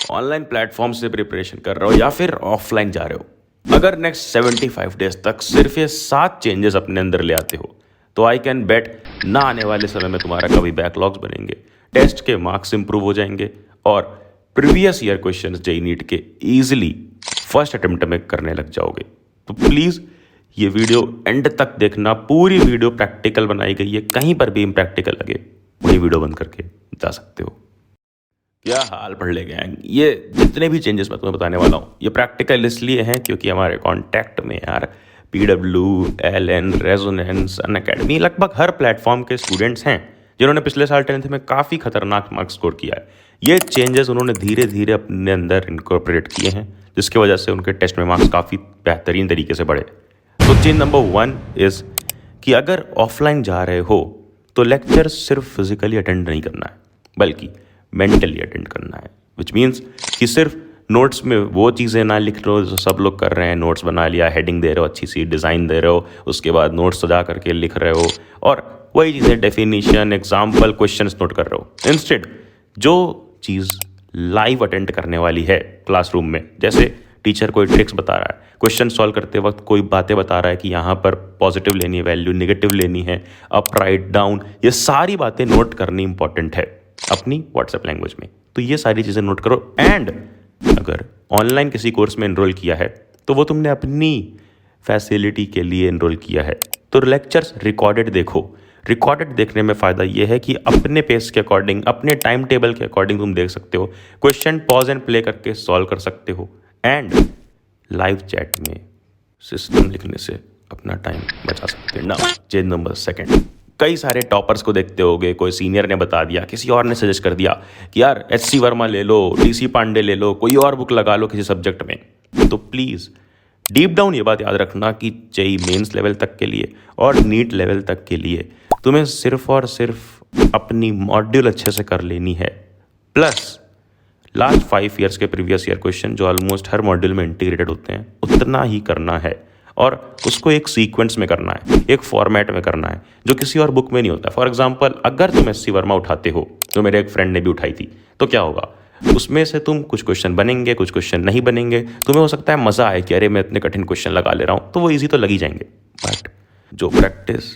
Online platform से preparation कर रहे हो या फिर ऑफलाइन जा रहे हो, अगर नेक्स्ट 75 डेज तक सिर्फ ये 7 चेंजेस अपने अंदर ले आते हो तो आई कैन बेट ना आने वाले समय में तुम्हारा कभी बैकलॉग्स बनेंगे, टेस्ट के मार्क्स इंप्रूव हो जाएंगे और previous year question JEE NEET के इजीली फर्स्ट अटेम्प्ट में करने लग जाओगे। तो प्लीज़ ये वीडियो एंड तक देखना, पूरी वीडियो प्रैक्टिकल बनाई गई है, कहीं पर भी इम्प्रैक्टिकल लगे वही वीडियो बंद करके जा सकते हो। क्या हाल पढ़ ले गैंग, ये जितने भी चेंजेस मैं तुम्हें बताने वाला हूँ ये प्रैक्टिकल इसलिए हैं क्योंकि हमारे कॉन्टैक्ट में यार PWLN, रेजोनेंस, अनअकैडमी लगभग हर प्लेटफॉर्म के स्टूडेंट्स हैं जिन्होंने पिछले साल 10th में काफ़ी खतरनाक मार्क्स स्कोर किया है। ये चेंजेस उन्होंने धीरे धीरे अपने अंदर इनकॉर्पोरेट किए हैं जिसकी वजह से उनके टेस्ट में मार्क्स काफ़ी बेहतरीन तरीके से बढ़े। तो चेंज नंबर 1 इज़ कि अगर ऑफलाइन जा रहे हो तो लेक्चर सिर्फ फिजिकली अटेंड नहीं करना है बल्कि मेंटली अटेंड करना है, विच मीन्स कि सिर्फ नोट्स में वो चीज़ें ना लिख लो जो सब लोग कर रहे हैं, नोट्स बना लिया, हेडिंग दे रहे हो, अच्छी सी डिज़ाइन दे रहे हो, उसके बाद नोट्स सजा करके लिख रहे हो और वही चीज़ें डेफिनेशन, एग्जाम्पल, क्वेश्चंस नोट कर रहे हो। इंस्टेड जो चीज़ लाइव अटेंड करने वाली है क्लासरूम में, जैसे टीचर कोई ट्रिक्स बता रहा है, क्वेश्चन सॉल्व करते वक्त कोई बातें बता रहा है कि यहाँ पर पॉजिटिव लेनी है वैल्यू, नेगेटिव लेनी है, अप राइट डाउन, ये सारी बातें नोट करनी इंपॉर्टेंट है अपनी व्हाट्सएप लैंग्वेज में। तो ये सारी चीज़ें नोट करो। एंड अगर ऑनलाइन किसी कोर्स में एनरोल किया है तो वो तुमने अपनी फैसिलिटी के लिए एनरोल किया है तो लेक्चर्स रिकॉर्डेड देखो। रिकॉर्डेड देखने में फ़ायदा ये है कि अपने पेस के अकॉर्डिंग, अपने टाइम टेबल के अकॉर्डिंग तुम देख सकते हो, क्वेश्चन पॉज एंड प्ले करके सॉल्व कर सकते हो एंड लाइव चैट में सिस्टम लिखने से अपना टाइम बचा सकते हैं ना। चेंज नंबर 2, कई सारे टॉपर्स को देखते होगे, कोई सीनियर ने बता दिया, किसी और ने सजेस्ट कर दिया कि यार HC वर्मा ले लो, DC पांडे ले लो, कोई और बुक लगा लो किसी सब्जेक्ट में। तो प्लीज़ डीप डाउन ये बात याद रखना कि जेईई मेंस लेवल तक के लिए और नीट लेवल तक के लिए तुम्हें सिर्फ और सिर्फ अपनी मॉड्यूल अच्छे से कर लेनी है, प्लस लास्ट 5 ईयर्स के प्रीवियस ईयर क्वेश्चन जो ऑलमोस्ट हर मॉड्यूल में इंटीग्रेटेड होते हैं उतना ही करना है और उसको एक सीक्वेंस में करना है, एक फॉर्मेट में करना है जो किसी और बुक में नहीं होता। फॉर एग्जांपल अगर तुम HC वर्मा उठाते हो, जो मेरे एक फ्रेंड ने भी उठाई थी, तो क्या होगा उसमें से तुम कुछ क्वेश्चन बनेंगे, कुछ क्वेश्चन नहीं बनेंगे, तुम्हें हो सकता है मज़ा आए कि अरे मैं इतने कठिन क्वेश्चन लगा ले रहा हूँ, तो वो ईजी तो लग ही जाएंगे। बट जो प्रैक्टिस,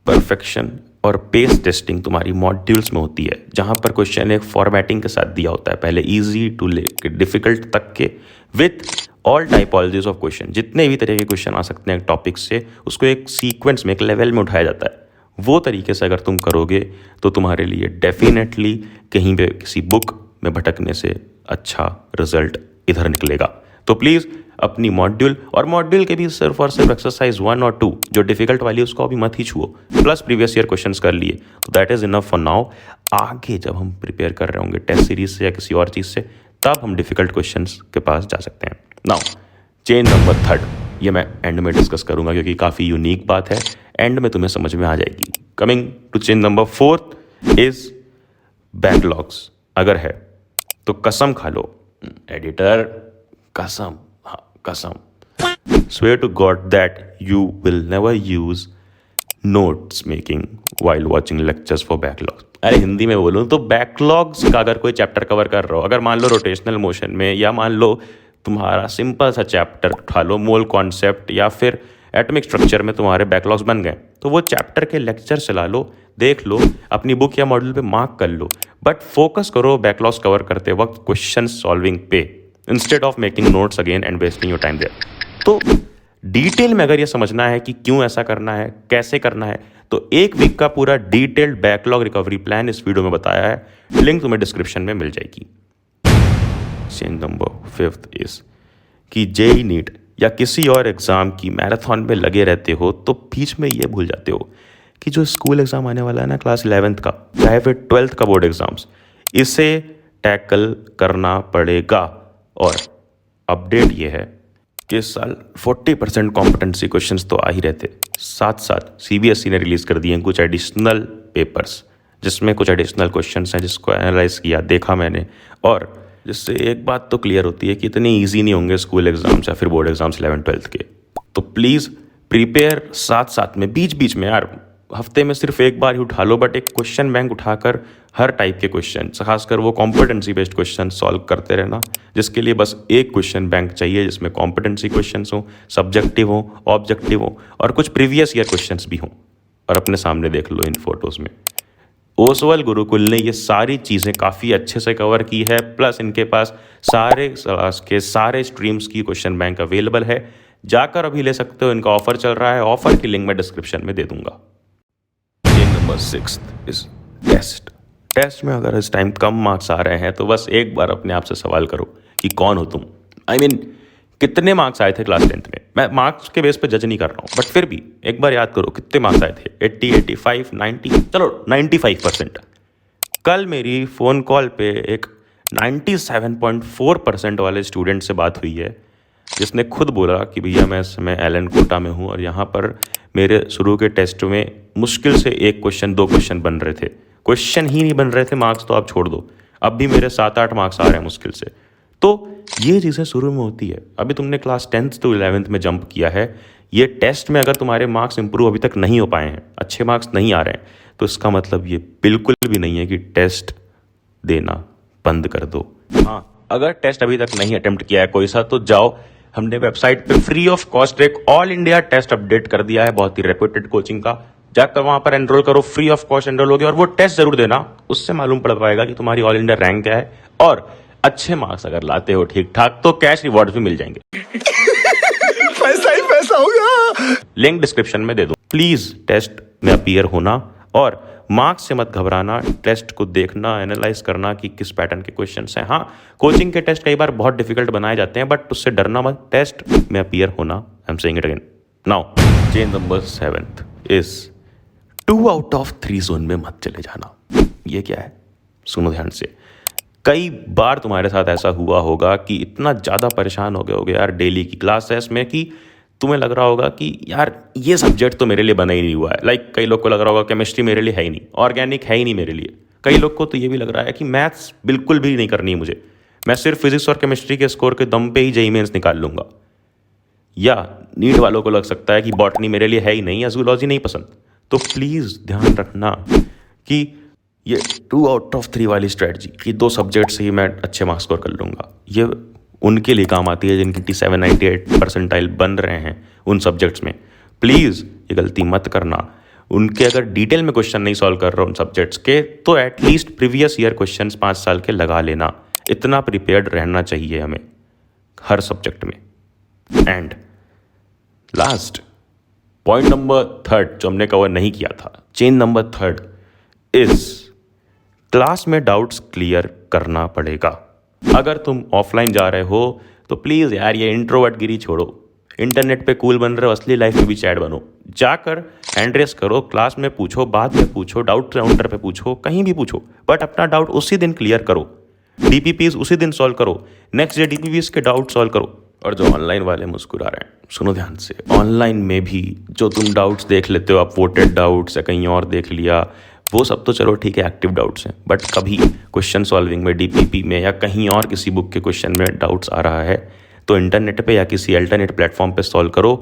परफेक्शन और पेस टेस्टिंग तुम्हारी मॉड्यूल्स में होती है, जहाँ पर क्वेश्चन एक फॉर्मेटिंग के साथ दिया होता है, पहले ईजी टू ले डिफिकल्ट तक के, विथ ऑल टाइपोलॉजीज ऑफ क्वेश्चन, जितने भी तरह के क्वेश्चन आ सकते हैं टॉपिक से, उसको एक सीक्वेंस में, एक लेवल में उठाया जाता है। वो तरीके से अगर तुम करोगे तो तुम्हारे लिए डेफिनेटली कहीं पे किसी बुक में भटकने से अच्छा रिजल्ट इधर निकलेगा। तो प्लीज़ अपनी मॉड्यूल, और मॉड्यूल के भी सिर्फ और सिर्फ एक्सरसाइज 1 और 2 जो डिफिकल्ट वाली है उसको अभी मत ही छुओ, प्लस प्रीवियस ईयर क्वेश्चंस कर लिए, तो that is enough for now. आगे जब हम प्रिपेयर कर रहे होंगे टेस्ट सीरीज से या किसी और चीज़ से, तब हम डिफिकल्ट क्वेश्चंस के पास जा सकते हैं। नाउ चेंज नंबर 3, ये मैं एंड में डिस्कस करूंगा क्योंकि काफ़ी यूनिक बात है, एंड में तुम्हें समझ में आ जाएगी। Coming to change number 4 is backlogs. अगर है तो कसम खा लो एडिटर, कसम, हाँ कसम, swear to God that you will never use notes making while watching lectures for backlogs। अरे हिंदी में बोलूँ तो बैकलॉग्स का अगर कोई चैप्टर कवर कर रहा हो, अगर मान लो रोटेशनल मोशन में, या मान लो तुम्हारा सिंपल सा चैप्टर उठा लो, मोल कॉन्सेप्ट या फिर एटॉमिक स्ट्रक्चर में तुम्हारे बैकलॉग्स बन गए, तो वो चैप्टर के लेक्चर चला लो, देख लो, अपनी बुक या मॉड्यूल पे मार्क कर लो, बट फोकस करो बैकलॉग्स कवर करते वक्त क्वेश्चन सॉल्विंग पे, instead of making notes again and wasting your time there. तो डिटेल में अगर ये समझना है कि क्यों ऐसा करना है, कैसे करना है, तो 1 वीक का पूरा डिटेल्ड बैकलॉग रिकवरी प्लान इस वीडियो में बताया है, लिंक तुम्हें डिस्क्रिप्शन में मिल जाएगी। चेंज नंबर 5 इज कि जेईई नीट या किसी और एग्ज़ाम की मैराथन में लगे रहते हो तो बीच में ये भूल जाते हो कि जो स्कूल एग्ज़ाम आने वाला है ना, क्लास 11th का, चाहे फिर 12th का बोर्ड एग्ज़ाम्स, इसे टैकल करना पड़ेगा। और अपडेट ये है कि इस साल 40% कॉम्पिटेंसी क्वेश्चंस तो आ ही रहते, साथ साथ CBSE ने रिलीज़ कर दिए हैं कुछ एडिशनल पेपर्स जिसमें कुछ एडिशनल क्वेश्चंस हैं जिसको एनालाइज किया, देखा मैंने, और जिससे एक बात तो क्लियर होती है कि इतने ईजी नहीं होंगे स्कूल एग्ज़ाम्स या फिर बोर्ड एग्ज़ाम्स 11th 12th के। तो प्लीज़ प्रिपेयर साथ साथ में, बीच बीच में यार हफ्ते में सिर्फ एक बार ही उठा लो, बट एक क्वेश्चन बैंक उठाकर हर टाइप के क्वेश्चन, खासकर वो कॉम्पिटेंसी बेस्ड क्वेश्चन सॉल्व करते रहना, जिसके लिए बस एक क्वेश्चन बैंक चाहिए जिसमें कॉम्पिटेंसी क्वेश्चन हो, सब्जेक्टिव हो, ऑब्जेक्टिव हो और कुछ प्रीवियस ईयर क्वेश्चन भी हों। और अपने सामने देख लो इन फोटोज़ में, ओसवाल गुरुकुल ने ये सारी चीज़ें काफ़ी अच्छे से कवर की है, प्लस इनके पास सारे क्लास के सारे स्ट्रीम्स की क्वेश्चन बैंक अवेलेबल है, जाकर अभी ले सकते हो। इनका ऑफर चल रहा है, ऑफर की लिंक मैं डिस्क्रिप्शन में दे दूंगा। Number 6 is test. टेस्ट में अगर इस टाइम कम मार्क्स आ रहे हैं तो बस एक बार अपने आप से सवाल करो कि कौन हो तुम। I mean, कितने मार्क्स आए थे क्लास 10th में? मैं मार्क्स के बेस पे जज नहीं कर रहा हूँ, बट फिर भी एक बार याद करो कितने मार्क्स आए थे। 80, 85, 90, चलो 95%। कल मेरी फ़ोन कॉल पे एक 97.4% वाले स्टूडेंट से बात हुई है, जिसने खुद बोला कि भैया मैं इस समय एलन कोटा में हूँ और यहाँ पर मेरे शुरू के टेस्ट में मुश्किल से एक क्वेश्चन 2 क्वेश्चन बन रहे थे, क्वेश्चन ही नहीं बन रहे थे, मार्क्स तो आप छोड़ दो, अब भी मेरे 7-8 मार्क्स आ रहे हैं मुश्किल से। तो ये चीज़ें शुरू में होती है। अभी तुमने क्लास 10th to 11th में जंप किया है, ये टेस्ट में अगर तुम्हारे मार्क्स इंप्रूव अभी तक नहीं हो पाए हैं, अच्छे मार्क्स नहीं आ रहे हैं, तो इसका मतलब ये बिल्कुल भी नहीं है कि टेस्ट देना बंद कर दो। हाँ, अगर टेस्ट अभी तक नहीं अटेम्प्ट किया है कोई सा, तो जाओ, हमने वेबसाइट पे फ्री ऑफ कॉस्ट एक ऑल इंडिया टेस्ट अपडेट कर दिया है, बहुत ही रेप्यूटेड कोचिंग का। जाकर वहां पर एनरोल करो, फ्री ऑफ कॉस्ट एनरोल होगे और वो टेस्ट जरूर देना, उससे मालूम पड़ पाएगा कि तुम्हारी ऑल इंडिया रैंक क्या है। और अच्छे मार्क्स अगर लाते हो ठीक ठाक तो कैश रिवॉर्ड भी मिल जाएंगे। पैसा ही पैसा होगा। लिंक डिस्क्रिप्शन में दे दो। प्लीज टेस्ट में अपीयर होना और मार्क्स से मत घबराना, टेस्ट को देखना, एनालाइज करना कि किस पैटर्न के क्वेश्चंस हैं। हाँ, कोचिंग के टेस्ट कई बार बहुत डिफिकल्ट बनाए जाते हैं, बट उससे डरना मत, टेस्ट में अपीयर होना। I am saying it again. Now change number 7 is 2 out of 3 zone में मत चले जाना। ये क्या है, सुनो ध्यान से। कई बार तुम्हारे साथ ऐसा हुआ होगा कि इतना ज़्यादा परेशान हो गए होगे यार डेली की क्लासेस में कि तुम्हें लग रहा होगा कि यार ये सब्जेक्ट तो मेरे लिए बना ही नहीं हुआ है। लाइक कई लोग को लग रहा होगा केमिस्ट्री मेरे लिए है ही नहीं, ऑर्गेनिक है ही नहीं मेरे लिए। कई लोग को तो ये भी लग रहा है कि मैथ्स बिल्कुल भी नहीं करनी है मुझे, मैं सिर्फ फिजिक्स और केमिस्ट्री के स्कोर के दम पे ही जेईई मेंस निकाल लूँगा। या नीट वालों को लग सकता है कि बॉटनी मेरे लिए है ही नहीं या जूलॉजी नहीं पसंद। तो प्लीज़ ध्यान रखना कि ये 2 out of 3 वाली स्ट्रेटजी कि 2 सब्जेक्ट से ही मैं अच्छे मार्क्स स्कोर कर लूँगा, ये उनके लिए काम आती है जिनकी 97, 98 परसेंटाइल बन रहे हैं उन सब्जेक्ट्स में। प्लीज़ ये गलती मत करना। उनके अगर डिटेल में क्वेश्चन नहीं सॉल्व कर रहे उन सब्जेक्ट्स के, तो एटलीस्ट प्रीवियस ईयर क्वेश्चन 5 साल के लगा लेना। इतना प्रिपेयर्ड रहना चाहिए हमें हर सब्जेक्ट में। एंड लास्ट पॉइंट नंबर 3 जो हमने कवर नहीं किया था, चेंज नंबर 3 इज क्लास में डाउट्स क्लियर करना पड़ेगा। अगर तुम ऑफलाइन जा रहे हो तो प्लीज़ यार ये इंट्रोवर्ट गिरी छोड़ो, इंटरनेट पे कूल बन रहे हो, असली लाइफ में भी चैट बनो। जाकर हैंड रेस करो, क्लास में पूछो, बाद में पूछो, डाउट काउंटर पे पूछो, कहीं भी पूछो, बट अपना डाउट उसी दिन क्लियर करो। डीपीपीज उसी दिन सॉल्व करो, नेक्स्ट डे डीपीपीज के डाउट सॉल्व करो। और जो ऑनलाइन वाले मुस्कुरा रहे हैं, सुनो ध्यान से, ऑनलाइन में भी जो तुम डाउट्स देख लेते हो, आप वोटेड डाउट्स या कहीं और देख लिया, वो सब तो चलो ठीक है एक्टिव डाउट्स हैं, बट कभी क्वेश्चन सॉल्विंग में, डीपीपी में या कहीं और किसी बुक के क्वेश्चन में डाउट्स आ रहा है तो इंटरनेट पे या किसी अल्टरनेट प्लेटफॉर्म पे सॉल्व करो।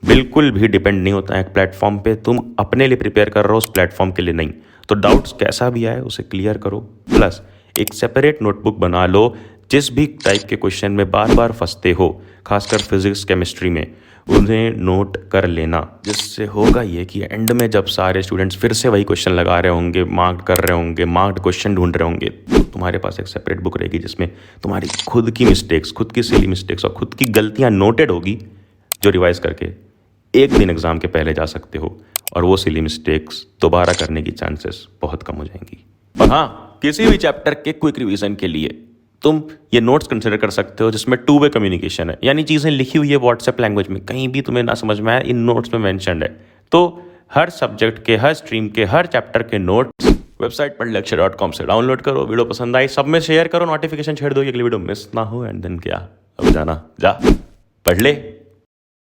बिल्कुल भी डिपेंड नहीं होता है एक प्लेटफॉर्म पे, तुम अपने लिए प्रिपेयर कर रहे हो, उस प्लेटफॉर्म के लिए नहीं। तो डाउट्स कैसा भी आए उसे क्लियर करो, प्लस एक सेपरेट नोटबुक बना लो जिस भी टाइप के क्वेश्चन में बार बार फंसते हो, खासकर फिजिक्स केमिस्ट्री में, उन्हें नोट कर लेना। जिससे होगा ये कि एंड में जब सारे स्टूडेंट्स फिर से वही क्वेश्चन लगा रहे होंगे, मार्क कर रहे होंगे, मार्क्ड क्वेश्चन ढूंढ रहे होंगे, तो तुम्हारे पास एक सेपरेट बुक रहेगी जिसमें तुम्हारी खुद की मिस्टेक्स, खुद की सिली मिस्टेक्स और खुद की गलतियाँ नोटेड होगी, जो रिवाइज करके एक दिन एग्जाम के पहले जा सकते हो और वो सिली मिस्टेक्स दोबारा करने की चांसेस बहुत कम हो जाएंगी। और हाँ, किसी भी चैप्टर के क्विक रिवीजन के लिए तुम ये नोट्स कंसिडर कर सकते हो जिसमें 2 वे कम्युनिकेशन है, यानी चीज़ें लिखी हुई है व्हाट्सएप लैंग्वेज में, कहीं भी तुम्हें ना समझ में आए इन नोट्स में मेंशन्ड है। तो हर सब्जेक्ट के, हर स्ट्रीम के, हर चैप्टर के नोट्स वेबसाइट पर lecture.com से डाउनलोड करो। वीडियो पसंद आई सब में शेयर करो, नोटिफिकेशन छेड़ दो कि अगली वीडियो मिस ना हो। एंड देन क्या, अब जाना, जा पढ़ ले।